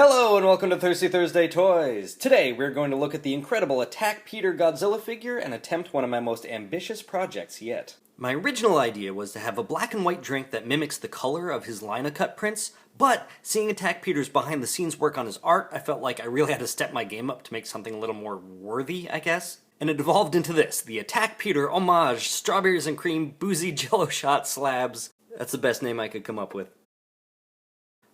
Hello and welcome to Thirsty Thursday Toys! Today we're going to look at the incredible Attack Peter Godzilla figure and attempt one of my most ambitious projects yet. My original idea was to have a black and white drink that mimics the color of his linocut prints, but seeing Attack Peter's behind the scenes work on his art, I felt like I really had to step my game up to make something a little more worthy, I guess. And it evolved into this, the Attack Peter Homage Strawberries and Cream Boozy Jello Shot Slabs. That's the best name I could come up with.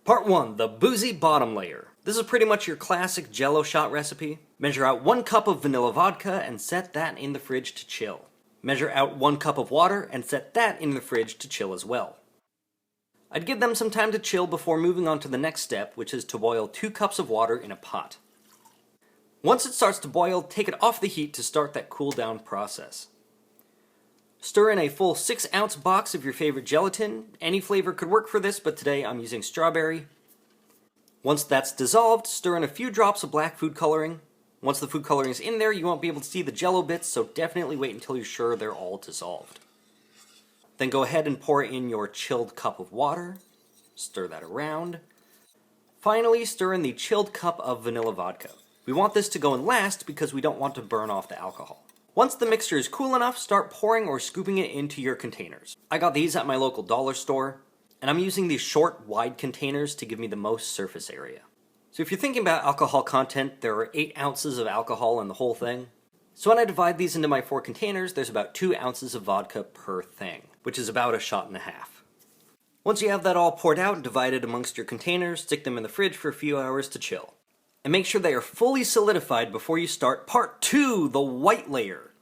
Part 1, the boozy bottom layer. This is pretty much your classic Jello shot recipe. Measure out 1 cup of vanilla vodka and set that in the fridge to chill. Measure out 1 cup of water and set that in the fridge to chill as well. I'd give them some time to chill before moving on to the next step, which is to boil 2 cups of water in a pot. Once it starts to boil, take it off the heat to start that cool down process. Stir in a full 6-ounce box of your favorite gelatin. Any flavor could work for this, but today I'm using strawberry. Once that's dissolved, stir in a few drops of black food coloring. Once the food coloring is in there, you won't be able to see the Jello bits, so definitely wait until you're sure they're all dissolved. Then go ahead and pour in your chilled cup of water. Stir that around. Finally, stir in the chilled cup of vanilla vodka. We want this to go in last because we don't want to burn off the alcohol. Once the mixture is cool enough, start pouring or scooping it into your containers. I got these at my local dollar store, and I'm using these short, wide containers to give me the most surface area. So if you're thinking about alcohol content, there are 8 ounces of alcohol in the whole thing. So when I divide these into my 4 containers, there's about 2 ounces of vodka per thing, which is about a shot and a half. Once you have that all poured out and divided amongst your containers, stick them in the fridge for a few hours to chill. And make sure they are fully solidified before you start Part 2, the white layer.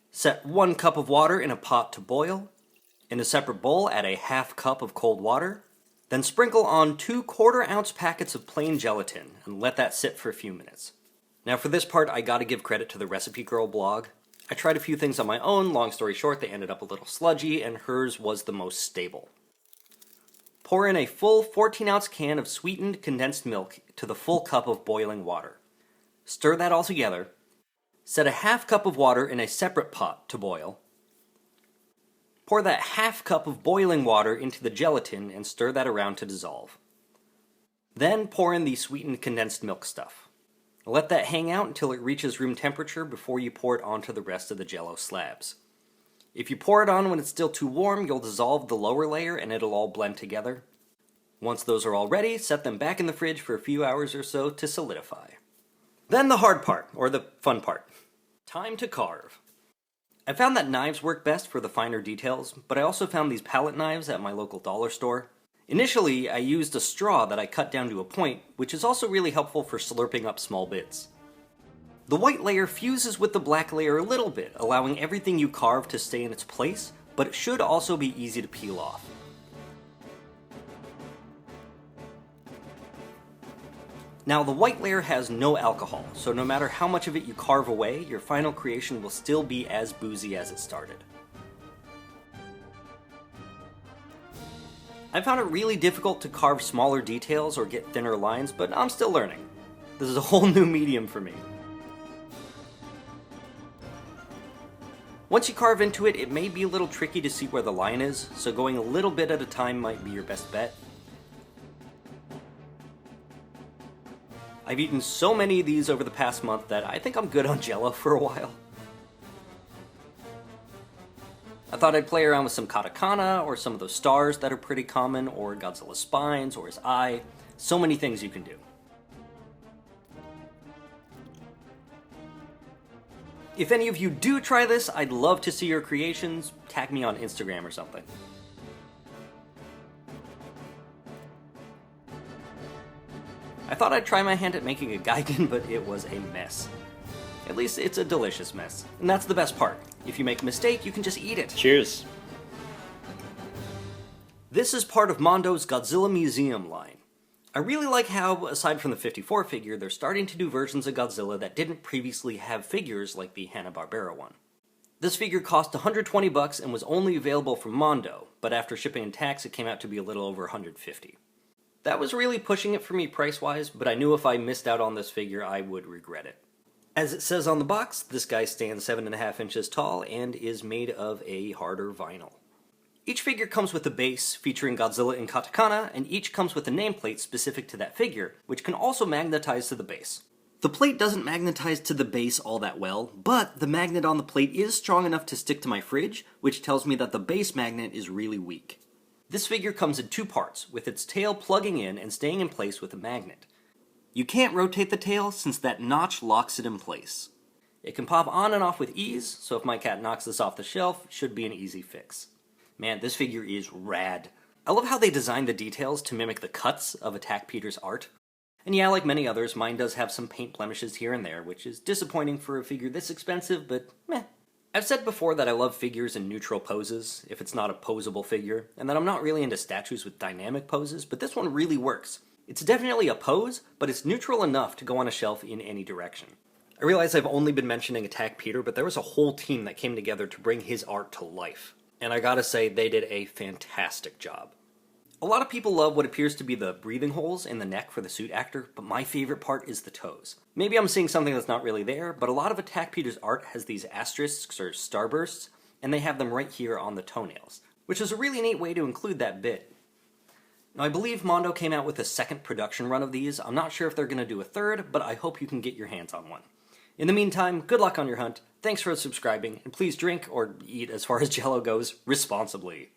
Set 1 cup of water in a pot to boil. In a separate bowl, add a half cup of cold water. Then sprinkle on 2 1/4-ounce packets of plain gelatin and let that sit for a few minutes. Now for this part, I gotta give credit to the Recipe Girl blog. I tried a few things on my own, long story short, they ended up a little sludgy, and hers was the most stable. Pour in a full 14-ounce can of sweetened condensed milk to the full cup of boiling water. Stir that all together. Set a half cup of water in a separate pot to boil. Pour that half cup of boiling water into the gelatin and stir that around to dissolve. Then pour in the sweetened condensed milk stuff. Let that hang out until it reaches room temperature before you pour it onto the rest of the Jello slabs. If you pour it on when it's still too warm, you'll dissolve the lower layer and it'll all blend together. Once those are all ready, set them back in the fridge for a few hours or so to solidify. Then the hard part, or the fun part. Time to carve. I found that knives work best for the finer details, but I also found these palette knives at my local dollar store. Initially, I used a straw that I cut down to a point, which is also really helpful for slurping up small bits. The white layer fuses with the black layer a little bit, allowing everything you carve to stay in its place, but it should also be easy to peel off. Now, the white layer has no alcohol, so no matter how much of it you carve away, your final creation will still be as boozy as it started. I found it really difficult to carve smaller details or get thinner lines, but I'm still learning. This is a whole new medium for me. Once you carve into it, it may be a little tricky to see where the line is, so going a little bit at a time might be your best bet. I've eaten so many of these over the past month that I think I'm good on Jello for a while. I thought I'd play around with some katakana, or some of those stars that are pretty common, or Godzilla's spines, or his eye. So many things you can do. If any of you do try this, I'd love to see your creations. Tag me on Instagram or something. I thought I'd try my hand at making a Gigan, but it was a mess. At least it's a delicious mess. And that's the best part. If you make a mistake, you can just eat it. Cheers. This is part of Mondo's Godzilla Museum line. I really like how, aside from the 54 figure, they're starting to do versions of Godzilla that didn't previously have figures like the Hanna-Barbera one. This figure cost $120 and was only available from Mondo, but after shipping and tax it came out to be a little over $150. That was really pushing it for me price-wise, but I knew if I missed out on this figure I would regret it. As it says on the box, this guy stands 7.5 inches tall and is made of a harder vinyl. Each figure comes with a base featuring Godzilla in katakana, and each comes with a nameplate specific to that figure, which can also magnetize to the base. The plate doesn't magnetize to the base all that well, but the magnet on the plate is strong enough to stick to my fridge, which tells me that the base magnet is really weak. This figure comes in 2 parts, with its tail plugging in and staying in place with a magnet. You can't rotate the tail since that notch locks it in place. It can pop on and off with ease, so if my cat knocks this off the shelf, it should be an easy fix. Man, this figure is rad. I love how they designed the details to mimic the cuts of Attack Peter's art. And yeah, like many others, mine does have some paint blemishes here and there, which is disappointing for a figure this expensive, but meh. I've said before that I love figures in neutral poses, if it's not a posable figure, and that I'm not really into statues with dynamic poses, but this one really works. It's definitely a pose, but it's neutral enough to go on a shelf in any direction. I realize I've only been mentioning Attack Peter, but there was a whole team that came together to bring his art to life. And I gotta say, they did a fantastic job. A lot of people love what appears to be the breathing holes in the neck for the suit actor, but my favorite part is the toes. Maybe I'm seeing something that's not really there, but a lot of Attack Peter's art has these asterisks or starbursts, and they have them right here on the toenails, which is a really neat way to include that bit. Now I believe Mondo came out with a second production run of these. I'm not sure if they're going to do a third, but I hope you can get your hands on one. In the meantime, good luck on your hunt, thanks for subscribing, and please drink, or eat as far as Jello goes, responsibly.